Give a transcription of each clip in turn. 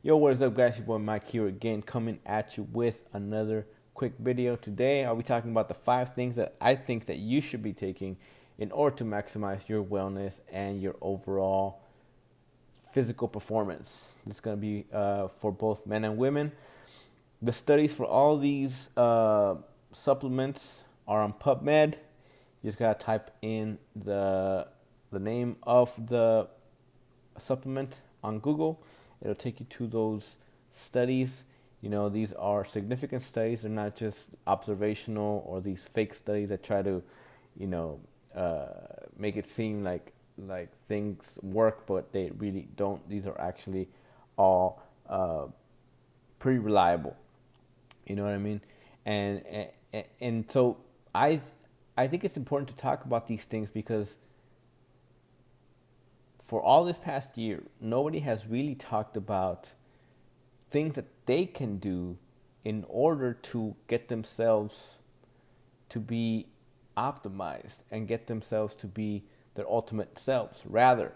Yo, what is up, guys? Your boy Mike here again, coming at you with another quick video. Today, I'll be talking about the 5 things that I think that you should be taking in order to maximize your wellness and your overall physical performance. This is going to be for both men and women. The studies for all these supplements are on PubMed. You just gotta type in the name of the supplement on Google. It'll take you to those studies. You know, these are significant studies. They're not just observational or these fake studies that try to, you know, make it seem like things work, but they really don't. These are actually all pretty reliable. You know what I mean? And so I think it's important to talk about these things because for all this past year, nobody has really talked about things that they can do in order to get themselves to be optimized and get themselves to be their ultimate selves. Rather,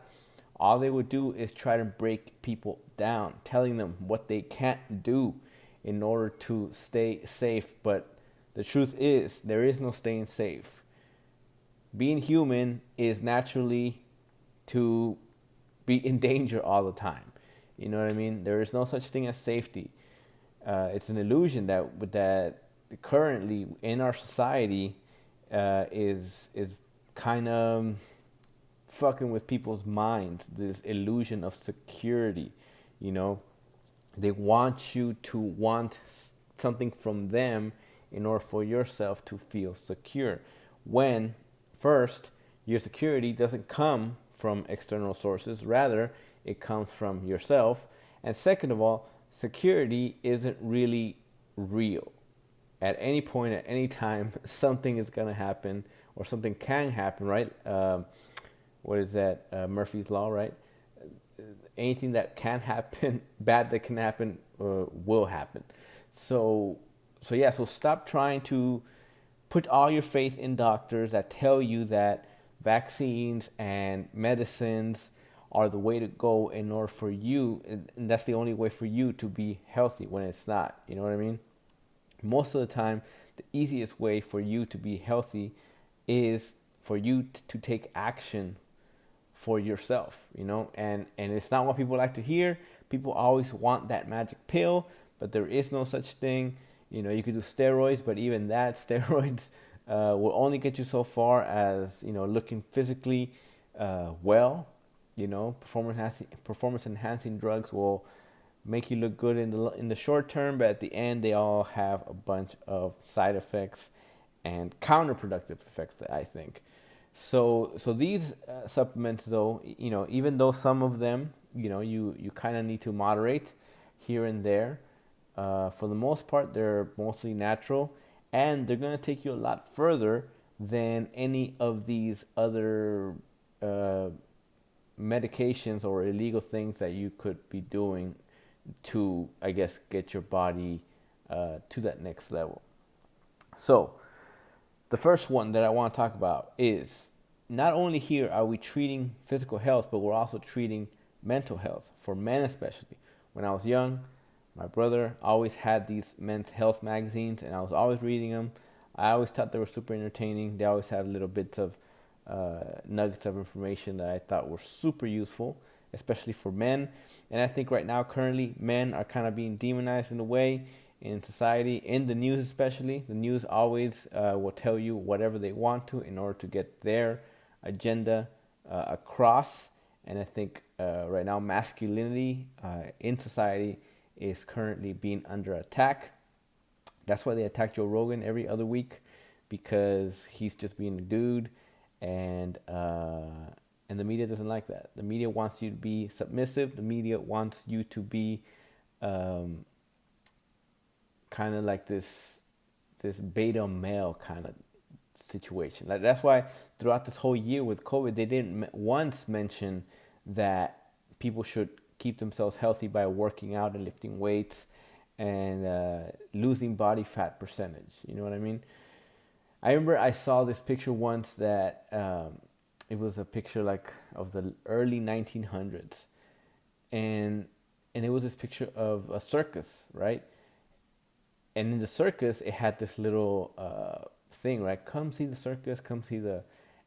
all they would do is try to break people down, telling them what they can't do in order to stay safe. But the truth is, there is no staying safe. Being human is naturally to be in danger all the time. You know what I mean? There is no such thing as safety. It's an illusion that currently in our society is kind of fucking with people's minds. This illusion of security, you know, they want you to want something from them in order for yourself to feel secure. When first, your security doesn't come from external sources, rather it comes from yourself. And second of all, security isn't really real. At any point, at any time, something is going to happen or something can happen, right? What is that? Murphy's Law, right? Anything that can happen, bad that can happen, will happen. So stop trying to put all your faith in doctors that tell you that vaccines and medicines are the way to go in order for you, and that's the only way for you to be healthy, when it's not. You know what I mean? Most of the time, the easiest way for you to be healthy is for you to take action for yourself, you know, and it's not what people like to hear. People always want that magic pill, but there is no such thing. You know, you could do steroids, but even that, steroids will only get you so far as, you know, looking physically well. You know, performance enhancing drugs will make you look good in the short term, but at the end they all have a bunch of side effects and counterproductive effects, that I think. So these supplements, though, you know, even though some of them, you know, you kind of need to moderate here and there, for the most part, they're mostly natural, and they're going to take you a lot further than any of these other medications or illegal things that you could be doing to, I guess, get your body to that next level. So the first one that I want to talk about is, not only here are we treating physical health, but we're also treating mental health, for men especially. When I was young, my brother always had these men's health magazines, and I was always reading them. I always thought they were super entertaining. They always have little bits of nuggets of information that I thought were super useful, especially for men. And I think right now, currently, men are kind of being demonized in a way in society, in the news especially. The news always will tell you whatever they want to in order to get their agenda across. And I think right now, masculinity in society is currently being under attack. That's why they attack Joe Rogan every other week, because he's just being a dude, and the media doesn't like that. The media wants you to be submissive. The media wants you to be kind of like this beta male kind of situation. Like, that's why throughout this whole year with COVID, they didn't once mention that people should keep themselves healthy by working out and lifting weights and losing body fat percentage. You know what I mean? I remember I saw this picture once that it was a picture like of the early 1900s, and and it was this picture of a circus, right? And in the circus, it had this little thing, right? Come see the circus. Come see the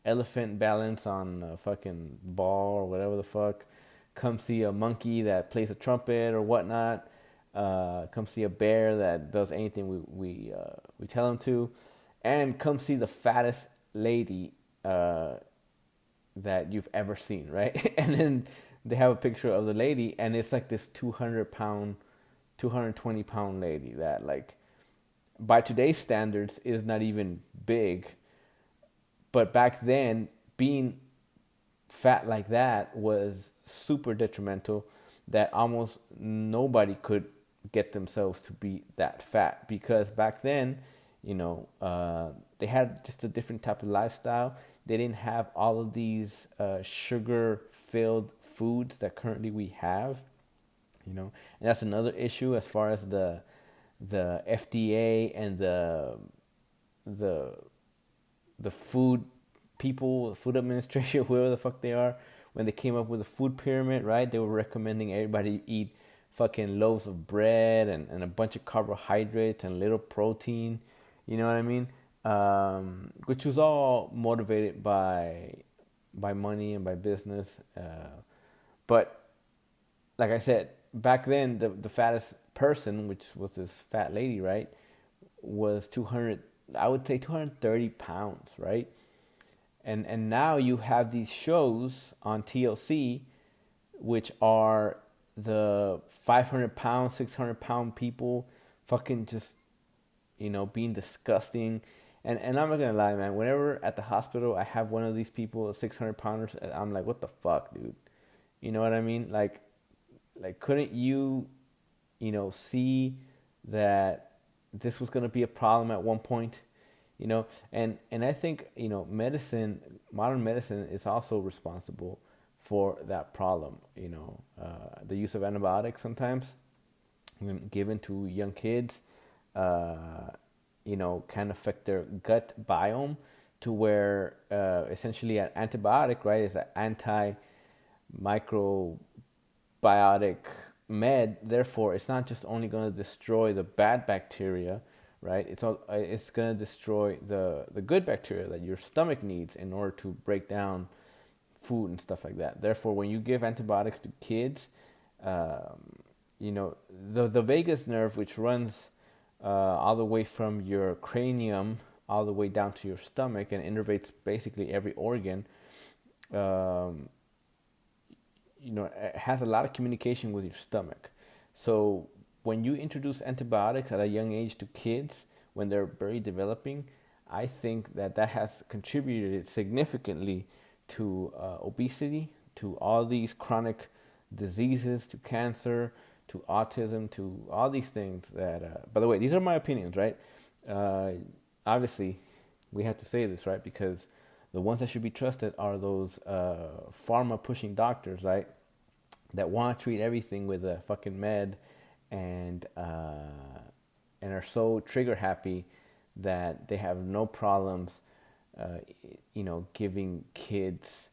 elephant balance on a fucking ball or whatever the fuck. Come see a monkey that plays a trumpet or whatnot. Come see a bear that does anything we tell him to, and come see the fattest lady that you've ever seen, right? And then they have a picture of the lady, and it's like this 200-pound, 220-pound lady that, like, by today's standards is not even big, but back then being fat like that was super detrimental, that almost nobody could get themselves to be that fat, because back then, they had just a different type of lifestyle. They didn't have all of these sugar filled foods that currently we have, and that's another issue as far as the FDA and the food people, food administration, whoever the fuck they are, when they came up with a food pyramid, right? They were recommending everybody eat fucking loaves of bread and a bunch of carbohydrates and little protein, you know what I mean? Which was all motivated by money and by business. But like I said, back then the fattest person, which was this fat lady, right, was 200, I would say 230 pounds, right? And now you have these shows on TLC, which are the 500-pound, 600-pound people fucking just, being disgusting. And I'm not gonna lie, man, whenever at the hospital I have one of these people, 600-pounders, I'm like, what the fuck, dude? You know what I mean? Like couldn't you, see that this was gonna be a problem at one point? And I think, modern medicine is also responsible for that problem. The use of antibiotics sometimes given to young kids, can affect their gut biome, to where essentially an antibiotic, right, is an antimicrobiotic med. Therefore, it's not just only going to destroy the bad bacteria, right? It's going to destroy the good bacteria that your stomach needs in order to break down food and stuff like that. Therefore, when you give antibiotics to kids, the vagus nerve, which runs all the way from your cranium all the way down to your stomach and innervates basically every organ, it has a lot of communication with your stomach. So when you introduce antibiotics at a young age to kids when they're very developing, I think that has contributed significantly to obesity, to all these chronic diseases, to cancer, to autism, to all these things that, by the way, these are my opinions, right? Obviously, we have to say this, right? Because the ones that should be trusted are those pharma-pushing doctors, right? That want to treat everything with a fucking med, and are so trigger happy that they have no problems, giving kids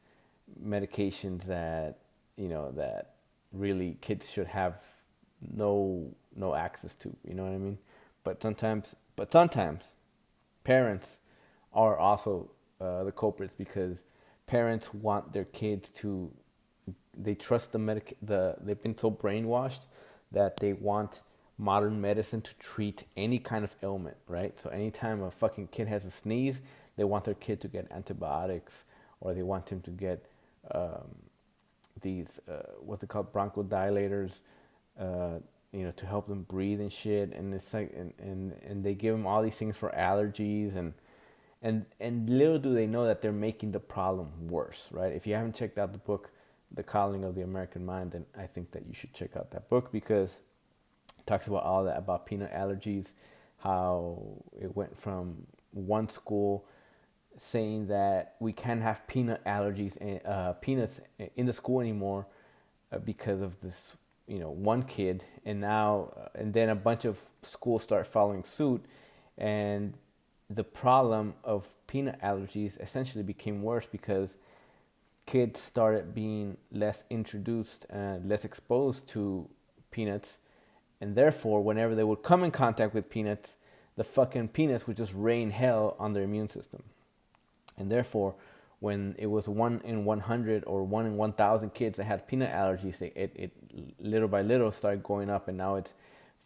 medications that that really kids should have no access to. You know what I mean? But sometimes parents are also the culprits, because parents want their kids to. They trust they've been so brainwashed that they want modern medicine to treat any kind of ailment, right? So anytime a fucking kid has a sneeze, they want their kid to get antibiotics, or they want him to get these what's it called, bronchodilators, to help them breathe and shit. And it's like, and they give them all these things for allergies, and little do they know that they're making the problem worse, right? If you haven't checked out the book The Calling of the American Mind, then I think that you should check out that book, because it talks about all that, about peanut allergies, how it went from one school saying that we can't have peanuts in the school anymore because of this, one kid, and then a bunch of schools start following suit, and the problem of peanut allergies essentially became worse because kids started being less introduced and less exposed to peanuts, and therefore, whenever they would come in contact with peanuts, the fucking peanuts would just rain hell on their immune system. And therefore, when it was 1 in 100 or 1 in 1,000 kids that had peanut allergies, it little by little started going up, and now it's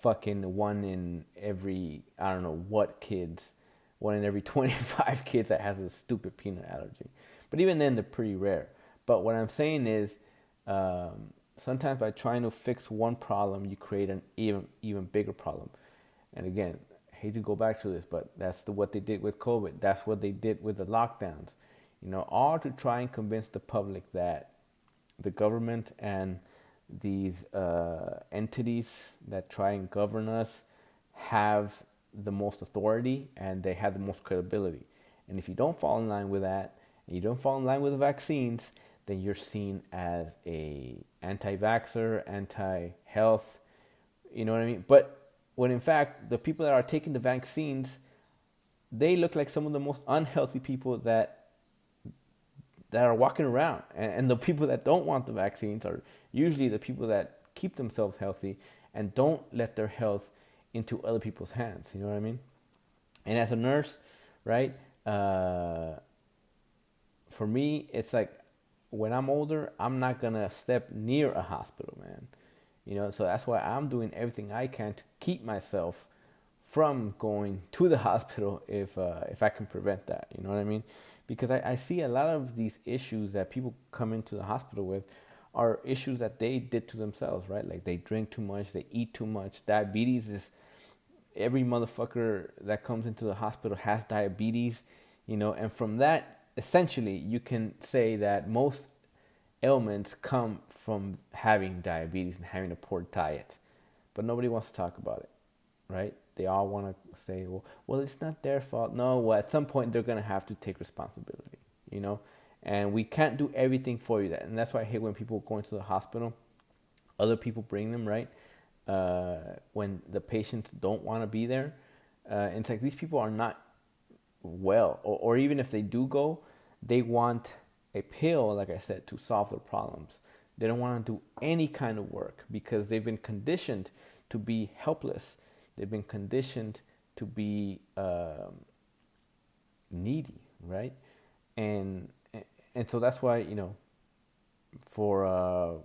fucking 1 in every, I don't know what kids, 1 in every 25 kids that has a stupid peanut allergy. But even then, they're pretty rare. But what I'm saying is, sometimes by trying to fix one problem, you create an even bigger problem. And again, I hate to go back to this, but that's what they did with COVID. That's what they did with the lockdowns. All to try and convince the public that the government and these entities that try and govern us have the most authority and they have the most credibility. And if you don't fall in line with that, and you don't fall in line with the vaccines, then you're seen as a anti-vaxxer, anti-health, you know what I mean? But when in fact, the people that are taking the vaccines, they look like some of the most unhealthy people that are walking around. And the people that don't want the vaccines are usually the people that keep themselves healthy and don't let their health into other people's hands. You know what I mean? And as a nurse, right, for me, it's like when I'm older, I'm not going to step near a hospital, man. So that's why I'm doing everything I can to keep myself from going to the hospital if I can prevent that. You know what I mean? Because I see a lot of these issues that people come into the hospital with are issues that they did to themselves, right? Like they drink too much, they eat too much. Diabetes is, every motherfucker that comes into the hospital has diabetes, and from that, essentially, you can say that most ailments come from having diabetes and having a poor diet. But nobody wants to talk about it, right? They all want to say, well, it's not their fault. No, well, at some point, they're going to have to take responsibility, And we can't do everything for you. And that's why I hate when people go into the hospital. Other people bring them, right? When the patients don't want to be there. And it's like these people are not well. Or even if they do go, they want a pill, like I said, to solve their problems. They don't want to do any kind of work because they've been conditioned to be helpless. They've been conditioned to be needy, right? And so that's why, for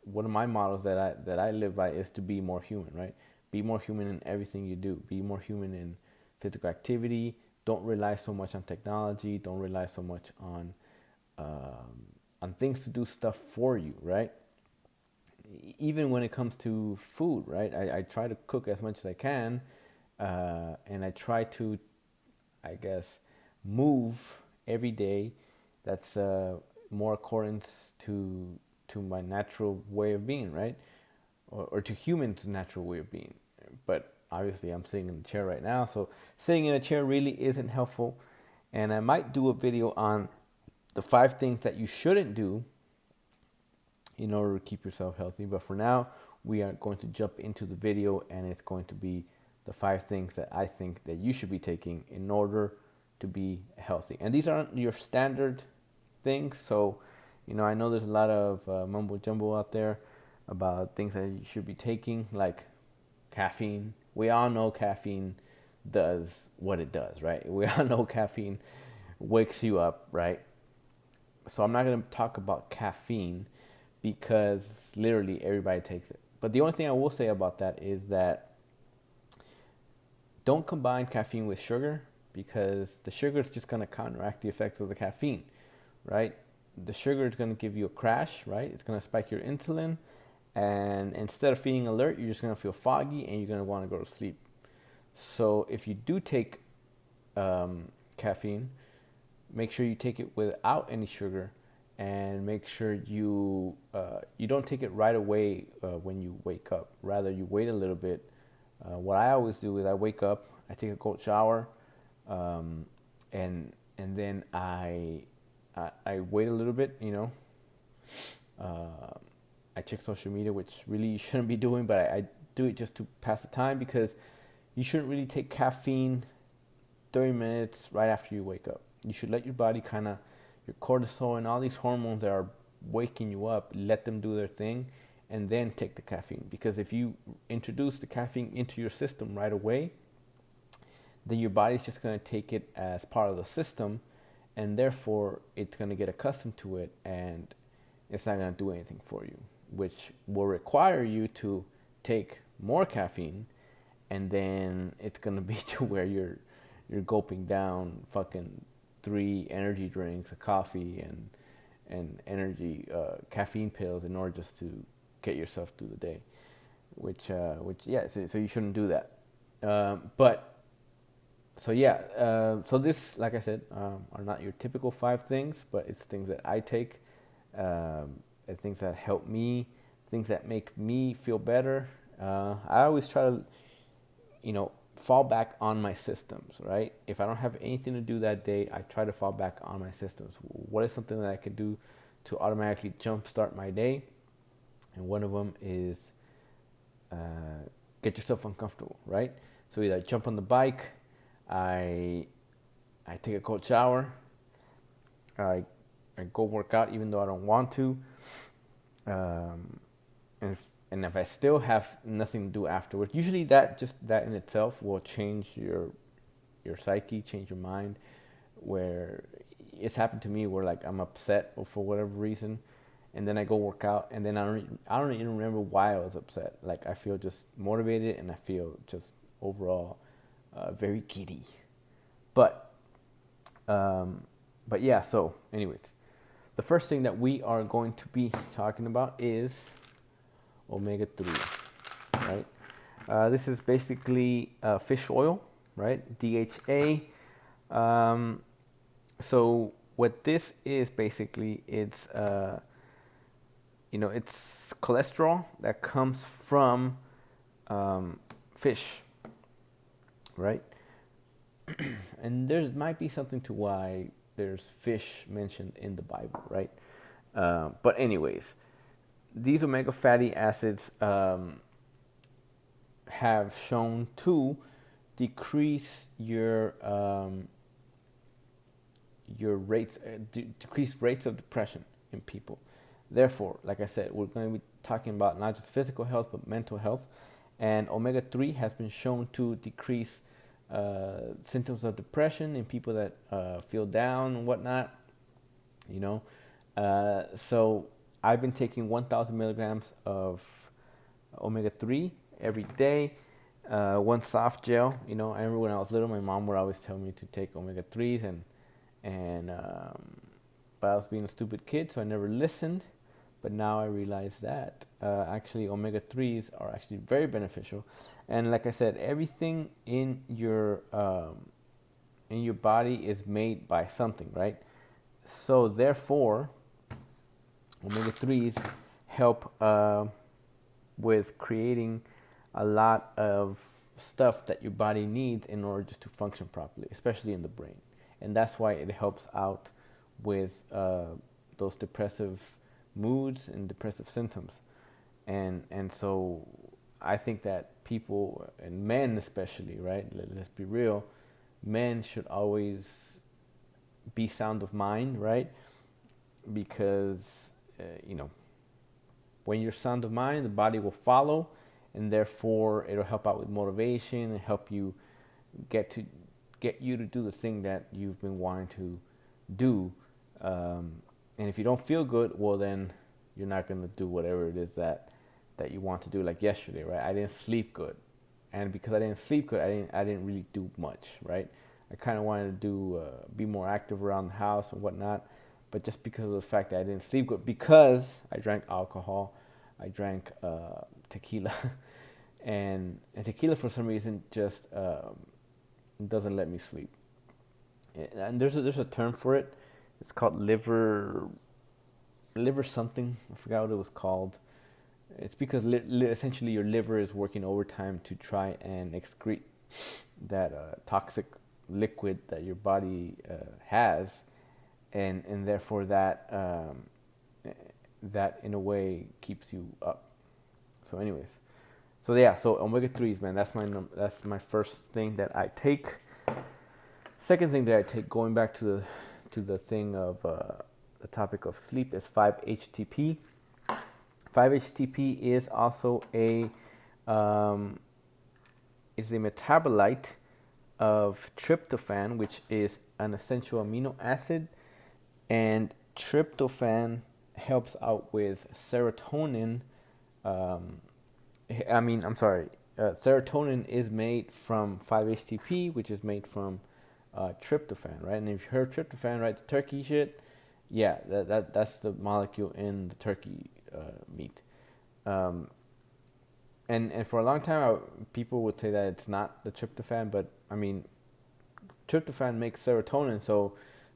one of my models that I live by is to be more human, right? Be more human in everything you do. Be more human in physical activity. Don't rely so much on technology. Don't rely so much on things to do stuff for you, right? Even when it comes to food, right? I try to cook as much as I can, and I try to, I guess, move every day. That's more accordance to my natural way of being, right? Or to humans' natural way of being. But obviously, I'm sitting in a chair right now, so sitting in a chair really isn't helpful. And I might do a video on the 5 things that you shouldn't do in order to keep yourself healthy. But for now, we are going to jump into the video, and it's going to be the 5 things that I think that you should be taking in order to be healthy. And these aren't your standard things. So, I know there's a lot of mumbo jumbo out there about things that you should be taking, like caffeine. We all know caffeine does what it does, right? We all know caffeine wakes you up, right? So I'm not going to talk about caffeine because literally everybody takes it. But the only thing I will say about that is that don't combine caffeine with sugar because the sugar is just going to counteract the effects of the caffeine, right? The sugar is going to give you a crash, right? It's going to spike your insulin. And instead of feeling alert, you're just going to feel foggy and you're going to want to go to sleep. So if you do take caffeine, make sure you take it without any sugar, and make sure you don't take it right away when you wake up. Rather, you wait a little bit. What I always do is I wake up, I take a cold shower, and then I wait a little bit. I check social media, which really you shouldn't be doing, but I do it just to pass the time because you shouldn't really take caffeine 30 minutes right after you wake up. You should let your body your cortisol and all these hormones that are waking you up, let them do their thing. and then take the caffeine. Because if you introduce the caffeine into your system right away, then your body's just going to take it as part of the system, and therefore it's going to get accustomed to it, and it's not going to do anything for you, which will require you to take more caffeine, and then it's going to be to where you're gulping down fucking 3 energy drinks, a coffee, and energy caffeine pills in order just to get yourself through the day, which yeah, so you shouldn't do that. So this, like I said, are not your typical 5 things, but it's things that I take, things that help me, things that make me feel better. I always try to, fall back on my systems, right? If I don't have anything to do that day, I try to fall back on my systems. What is something that I could do to automatically jumpstart my day? And one of them is get yourself uncomfortable, right? So either I jump on the bike, I take a cold shower, I go work out even though I don't want to, and if I still have nothing to do afterwards, usually that in itself will change your psyche, change your mind. Where it's happened to me, where like I'm upset for whatever reason, and then I go work out, and then I don't even remember why I was upset. Like I feel just motivated, and I feel just overall very giddy. But yeah. So, anyways, the first thing that we are going to be talking about is omega-3, right? This is basically fish oil, right? DHA. So what this is basically, it's it's cholesterol that comes from fish, right? And there might be something to why there's fish mentioned in the Bible, right? But anyways, these omega fatty acids have shown to decrease your rates, decrease rates of depression in people. Therefore, like I said, we're going to be talking about not just physical health but mental health. And omega-3 has been shown to decrease symptoms of depression in people that feel down and whatnot. So I've been taking 1,000 milligrams of omega-3 every day. One soft gel. I remember when I was little, my mom would always tell me to take omega-3s, but I was being a stupid kid, so I never listened. But now I realize that actually omega-3s are actually very beneficial. And like I said, everything in your body is made by something, right? So therefore, omega-3s help with creating a lot of stuff that your body needs in order just to function properly, especially in the brain. And that's why it helps out with those depressive moods and depressive symptoms. And so I think that people, and men especially, right? Let's be real, men should always be sound of mind, right? Because when you're sound of mind, the body will follow, and therefore it'll help out with motivation and help you get you to do the thing that you've been wanting to do. And if you don't feel good, well, then you're not going to do whatever it is that you want to do. Like yesterday, right? I didn't sleep good, and because I didn't sleep good, I didn't really do much, right? I kind of wanted to be more active around the house and whatnot, but just because of the fact that I didn't sleep good, because I drank alcohol, I drank tequila, and tequila for some reason just doesn't let me sleep. And there's a term for it. It's called liver something. I forgot what it was called. It's because essentially your liver is working overtime to try and excrete that toxic liquid that your body has, and therefore that in a way keeps you up. So anyways, so omega-3s, man, that's my first thing that I take. Second thing that I take, going back to the thing of the topic of sleep, is 5-HTP. 5-HTP is also um, is a metabolite of tryptophan, which is an essential amino acid, and tryptophan helps out with serotonin. Um, I'm sorry. Serotonin is made from 5-HTP, which is made from tryptophan, right? And if you heard tryptophan, right, the turkey shit, yeah, that's the molecule in the turkey meat. Um, and for a long time, people would say that it's not the tryptophan, but I mean, tryptophan makes serotonin. So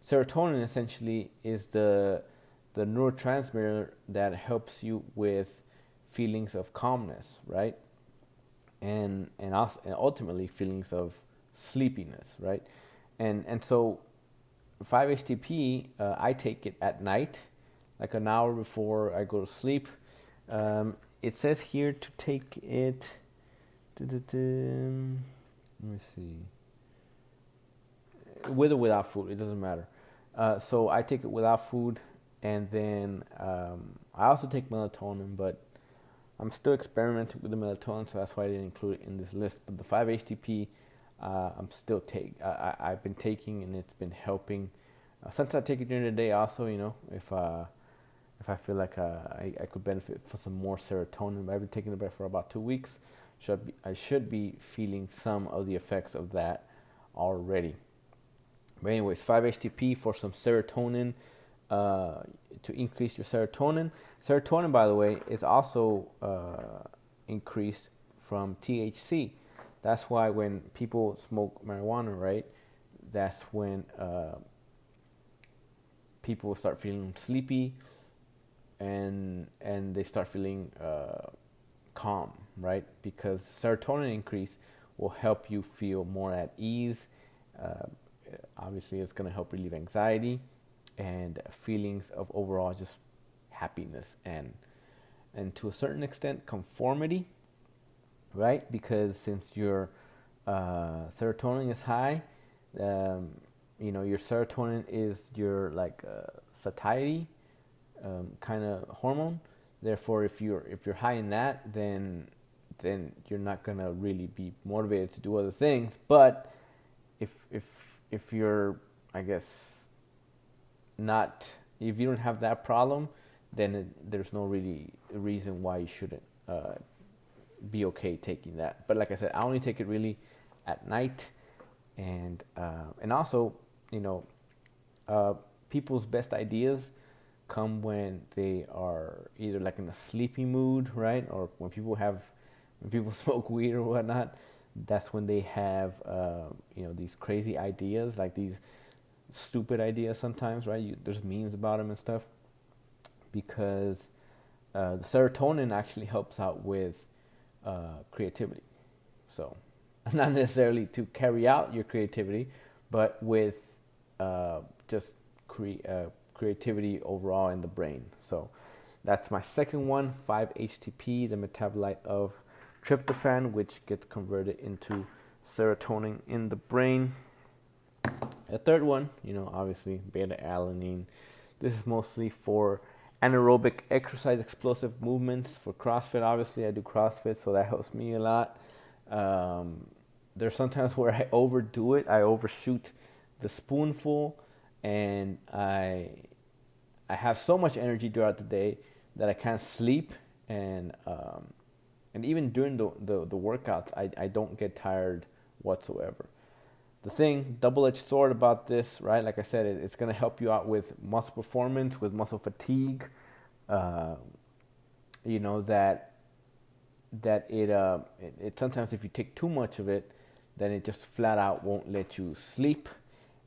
serotonin essentially is the neurotransmitter that helps you with feelings of calmness, right? And also and ultimately feelings of sleepiness, right? And so 5-HTP, I take it at night, like an hour before I go to sleep. It says here to take it. Let me see. With or without food, it doesn't matter. So I take it without food, and then I also take melatonin, but I'm still experimenting with the melatonin, so that's why I didn't include it in this list. But the 5-HTP, I've been taking, and it's been helping. Sometimes I take it during the day, also. If I feel like I could benefit for some more serotonin. But I've been taking it for about 2 weeks. I should be feeling some of the effects of that already. But anyways, 5-HTP for some serotonin, to increase your serotonin. Serotonin, by the way, is also increased from THC. That's why when people smoke marijuana, right, that's when people start feeling sleepy, and they start feeling calm, right? Because serotonin increase will help you feel more at ease. Obviously, it's going to help relieve anxiety and feelings of overall just happiness and to a certain extent conformity, right? Because since your serotonin is high, your serotonin is your like satiety kind of hormone. Therefore, if you're high in that, then you're not gonna really be motivated to do other things. But if you're, I guess, not, if you don't have that problem, then there's no really reason why you shouldn't be okay taking that. But like I said, I only take it really at night, and also, people's best ideas come when they are either like in a sleepy mood, right, or when people smoke weed or whatnot. That's when they have these crazy ideas, like these stupid ideas sometimes, right? There's memes about them and stuff, because the serotonin actually helps out with creativity. So not necessarily to carry out your creativity, but with just creativity overall in the brain. So that's my second one, 5-HTP, the metabolite of tryptophan, which gets converted into serotonin in the brain. The third one, obviously beta-alanine. This is mostly for anaerobic exercise, explosive movements. For CrossFit, obviously I do CrossFit, so that helps me a lot. There's sometimes where I overdo it. I overshoot the spoonful, and I have so much energy throughout the day that I can't sleep, and even during the workouts, I don't get tired whatsoever. The thing, double-edged sword about this, right? Like I said, it's going to help you out with muscle performance, with muscle fatigue. That it sometimes, if you take too much of it, then it just flat out won't let you sleep,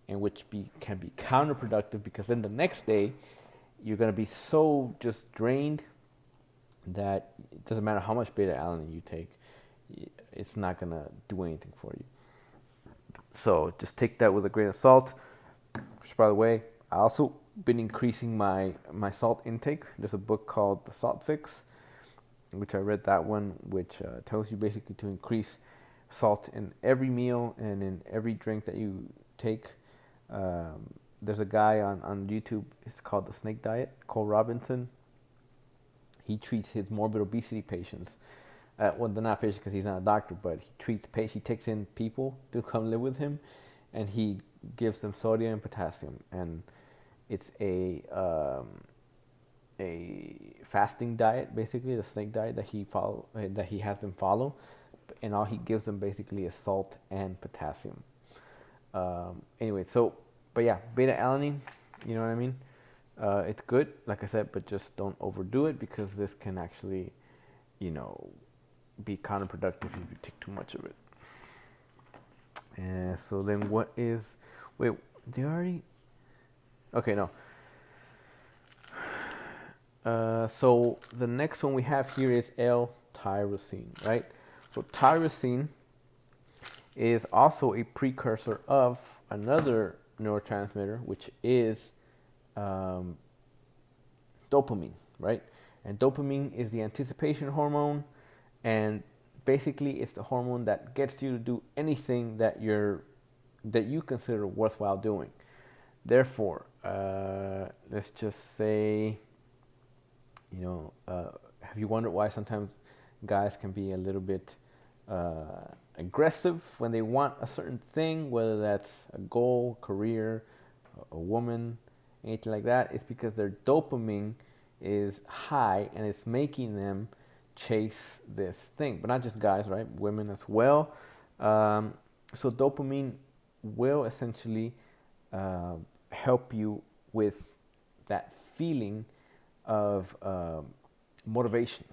and which can be counterproductive, because then the next day you're going to be so just drained that it doesn't matter how much beta-alanine you take, it's not going to do anything for you. So just take that with a grain of salt. Which, by the way, I also been increasing my salt intake. There's a book called The Salt Fix, which I read that one, which tells you basically to increase salt in every meal and in every drink that you take. There's a guy on YouTube, it's called The Snake Diet, Cole Robinson. He treats his morbid obesity patients. Well, they're not patients because he's not a doctor, but he treats patients. He takes in people to come live with him, and he gives them sodium and potassium. And it's a fasting diet, basically the snake diet that he has them follow, and all he gives them basically is salt and potassium. Anyway, so but yeah, beta alanine, you know what I mean? It's good, like I said, but just don't overdo it because this can actually, be counterproductive if you take too much of it. And so then what is, wait, did you already? Okay, no. So the next one we have here is L-tyrosine, right? So tyrosine is also a precursor of another neurotransmitter, which is dopamine, right? And dopamine is the anticipation hormone, and basically it's the hormone that gets you to do anything that you consider worthwhile doing. Therefore, let's just say, have you wondered why sometimes guys can be a little bit aggressive when they want a certain thing, whether that's a goal, career, a woman, anything like that? It's because their dopamine is high and it's making them chase this thing. But not just guys, right? Women as well. So dopamine will essentially help you with that feeling of motivation,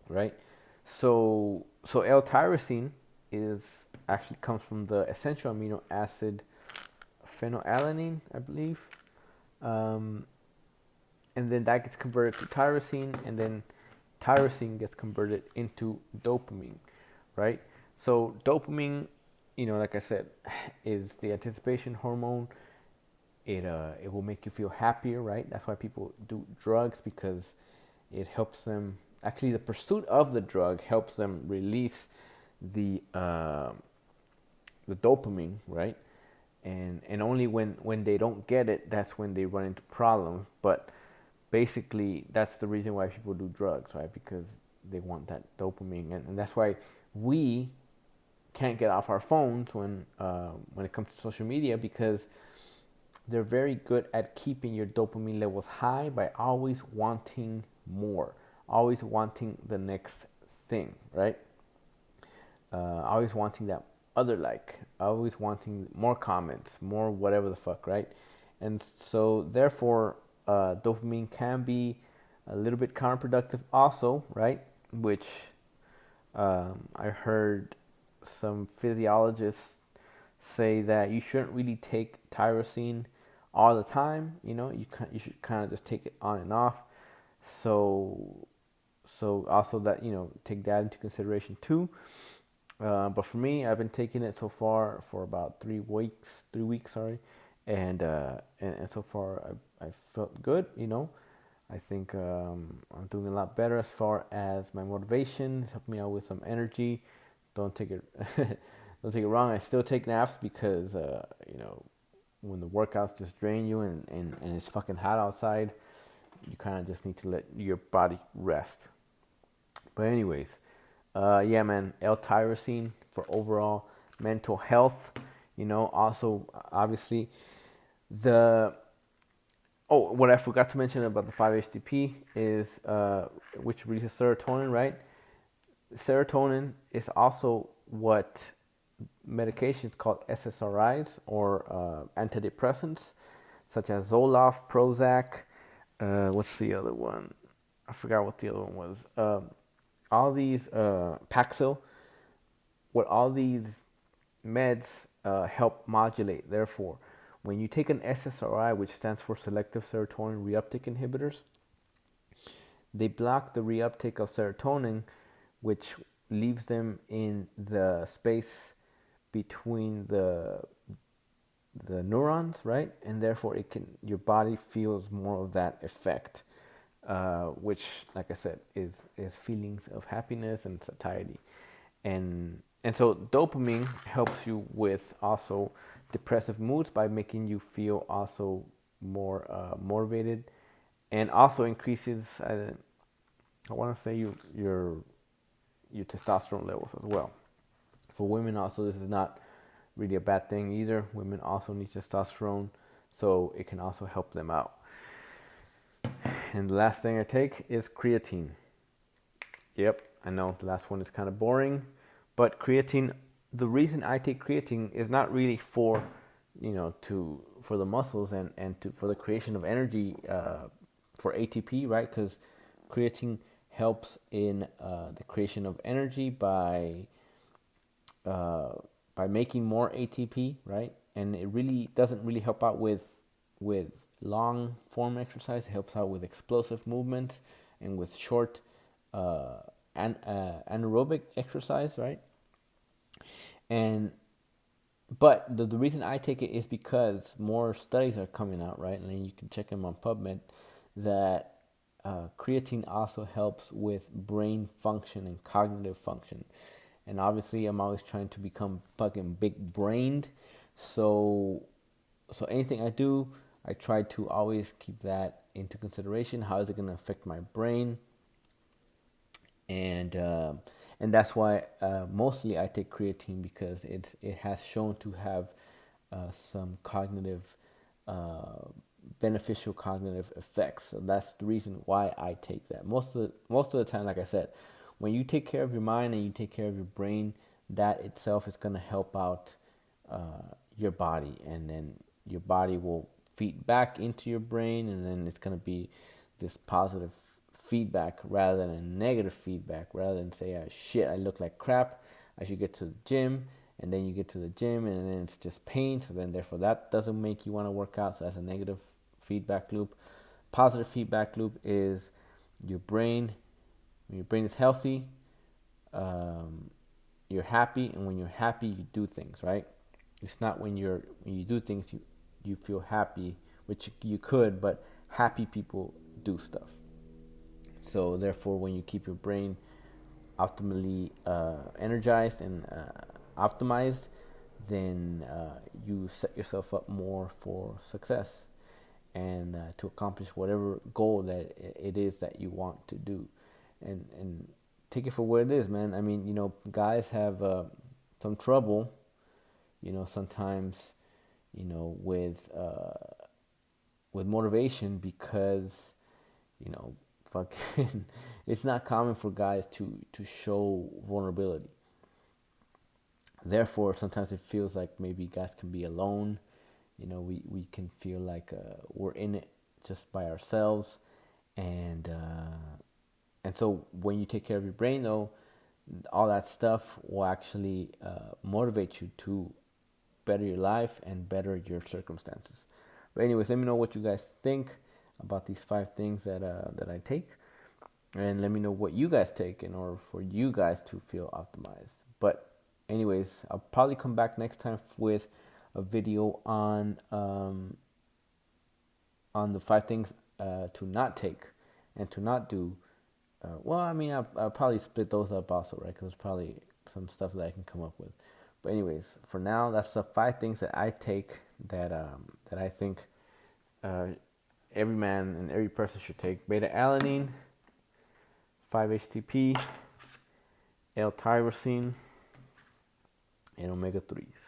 right? So L-tyrosine is actually comes from the essential amino acid phenylalanine, I believe, and then that gets converted to tyrosine, and then tyrosine gets converted into dopamine, right? So dopamine, like I said, is the anticipation hormone. It will make you feel happier, right? That's why people do drugs, because it helps them. Actually, the pursuit of the drug helps them release the dopamine, right? And only when they don't get it, that's when they run into problems. But basically, that's the reason why people do drugs, right? Because they want that dopamine, and that's why we can't get off our phones when it comes to social media, because they're very good at keeping your dopamine levels high by always wanting more, always wanting the next thing, right? Always wanting that other like, always wanting more comments, more whatever the fuck, right? And so therefore, dopamine can be a little bit counterproductive also, right? Which I heard some physiologists say that you shouldn't really take tyrosine all the time. You should kind of just take it on and off. So also that, take that into consideration too. But for me, I've been taking it so far for about 3 weeks, sorry, and so far I felt good. I think I'm doing a lot better as far as my motivation. It's helping me out with some energy. Don't take it don't take it wrong. I still take naps because when the workouts just drain you and it's fucking hot outside, you kind of just need to let your body rest. But anyways, yeah, man, L-tyrosine for overall mental health. Also obviously what I forgot to mention about the 5-HTP is which releases serotonin, right? Serotonin is also what medications called SSRIs or antidepressants, such as Zoloft, Prozac. What's the other one? I forgot what the other one was. All these Paxil. What all these meds help modulate. Therefore, when you take an SSRI, which stands for selective serotonin reuptake inhibitors, they block the reuptake of serotonin, which leaves them in the space between the neurons, right? And therefore your body feels more of that effect, which, like I said, is feelings of happiness and satiety. And so dopamine helps you with also depressive moods by making you feel also more motivated, and also increases I want to say your testosterone levels as well. For women also, this is not really a bad thing either. Women also need testosterone, so it can also help them out. And the last thing I take is creatine. Yep, I know the last one is kind of boring, but creatine, the reason I take creatine is not really for, for the muscles and for the creation of energy, for ATP, right? Because creatine helps in the creation of energy by making more ATP, right? And it really doesn't really help out with long form exercise. It helps out with explosive movements and with short anaerobic exercise, right? And but the reason I take it is because more studies are coming out, right? And you can check them on PubMed, that creatine also helps with brain function and cognitive function. And obviously, I'm always trying to become fucking big brained. So anything I do, I try to always keep that into consideration. How is it going to affect my brain? And that's why mostly I take creatine, because it has shown to have some cognitive beneficial cognitive effects. So that's the reason why I take that. Most of the time, like I said, when you take care of your mind and you take care of your brain, that itself is going to help out your body, and then your body will feed back into your brain, and then it's going to be this positive feedback rather than a negative feedback. Rather than say, oh, shit, I look like crap, I should get to the gym, and then you get to the gym and then it's just pain, so then therefore that doesn't make you want to work out. So that's a negative feedback loop. Positive feedback loop is your brain. When your brain is healthy, you're happy, and when you're happy, you do things, right? It's not when you do things you feel happy, which you could, but happy people do stuff. So therefore, when you keep your brain optimally energized and optimized, then you set yourself up more for success and to accomplish whatever goal that it is that you want to do. And take it for what it is, man. I mean, guys have some trouble, sometimes, with motivation, because, fucking, it's not common for guys to show vulnerability. Therefore, sometimes it feels like maybe guys can be alone. We can feel like we're in it just by ourselves, and so when you take care of your brain, though, all that stuff will actually motivate you to better your life and better your circumstances. But anyways, let me know what you guys think about these 5 things that I take, and let me know what you guys take in order for you guys to feel optimized. But anyways, I'll probably come back next time with a video on the 5 things to not take and to not do. I'll probably split those up also, right? Because there's probably some stuff that I can come up with. But anyways, for now, that's the 5 things that I take that I think every man and every person should take: beta-alanine, 5-HTP, L-tyrosine, and omega-3s.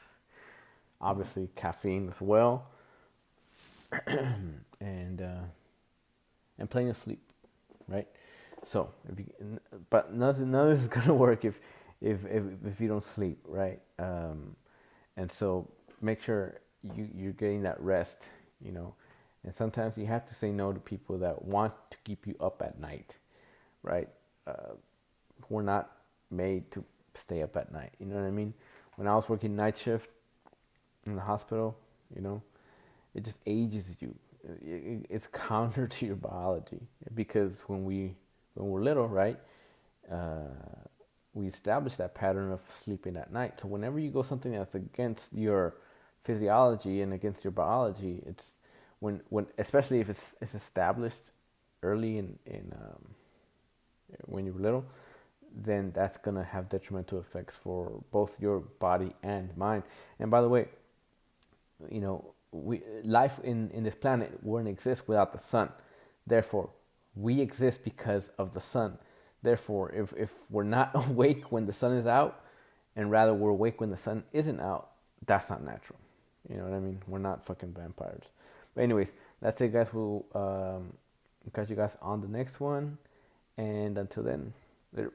Obviously, caffeine as well, and plenty of sleep, right? So, but none of this is gonna work if you don't sleep, right? And so make sure you're getting that rest, And sometimes you have to say no to people that want to keep you up at night, right? We're not made to stay up at night. You know what I mean? When I was working night shift in the hospital, it just ages you. It's counter to your biology, because when we're little, right, we establish that pattern of sleeping at night. So whenever you go something that's against your physiology and against your biology, it's when especially if it's established early in when you're little, then that's gonna have detrimental effects for both your body and mind. And by the way, life in this planet wouldn't exist without the sun. Therefore, we exist because of the sun. Therefore, if we're not awake when the sun is out, and rather we're awake when the sun isn't out, that's not natural. You know what I mean? We're not fucking vampires. But anyways, that's it, guys. We'll catch you guys on the next one. And until then, later.